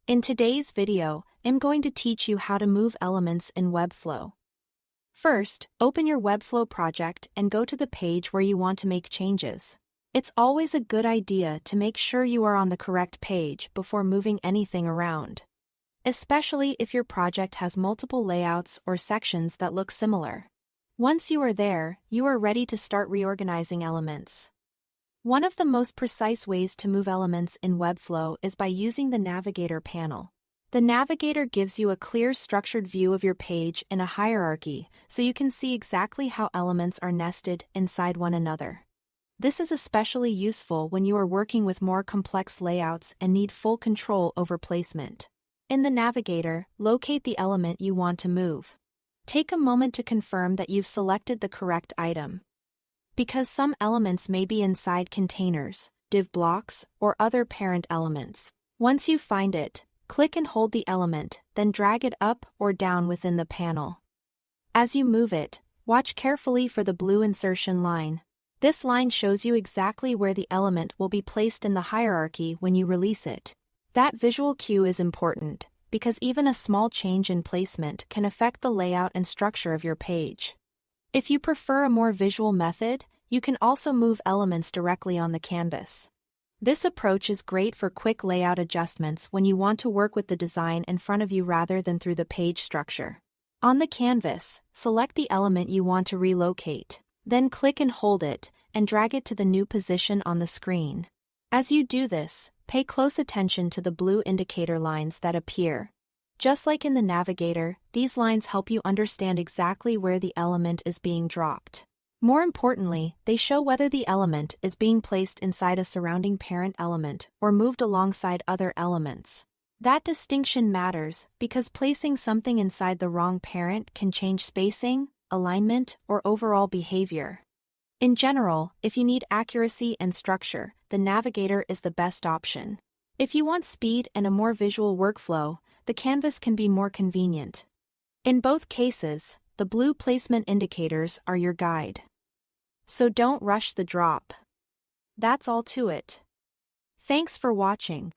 In today's video, I'm going to teach you how to move elements in Webflow. First, open your Webflow project and go to the page where you want to make changes. It's always a good idea to make sure you are on the correct page before moving anything around, especially if your project has multiple layouts or sections that look similar. Once you are there, you are ready to start reorganizing elements. One of the most precise ways to move elements in Webflow is by using the Navigator panel. The Navigator gives you a clear, structured view of your page in a hierarchy, so you can see exactly how elements are nested inside one another. This is especially useful when you are working with more complex layouts and need full control over placement. In the Navigator, locate the element you want to move. Take a moment to confirm that you've selected the correct item, because some elements may be inside containers, div blocks, or other parent elements. Once you find it, click and hold the element, then drag it up or down within the panel. As you move it, watch carefully for the blue insertion line. This line shows you exactly where the element will be placed in the hierarchy when you release it. That visual cue is important, because even a small change in placement can affect the layout and structure of your page. If you prefer a more visual method, you can also move elements directly on the canvas. This approach is great for quick layout adjustments when you want to work with the design in front of you rather than through the page structure. On the canvas, select the element you want to relocate. Then click and hold it, and drag it to the new position on the screen. As you do this, pay close attention to the blue indicator lines that appear. Just like in the Navigator, these lines help you understand exactly where the element is being dropped. More importantly, they show whether the element is being placed inside a surrounding parent element or moved alongside other elements. That distinction matters because placing something inside the wrong parent can change spacing, alignment, or overall behavior. In general, if you need accuracy and structure, the Navigator is the best option. If you want speed and a more visual workflow, the canvas can be more convenient. In both cases, the blue placement indicators are your guide. So don't rush the drop. That's all to it. Thanks for watching.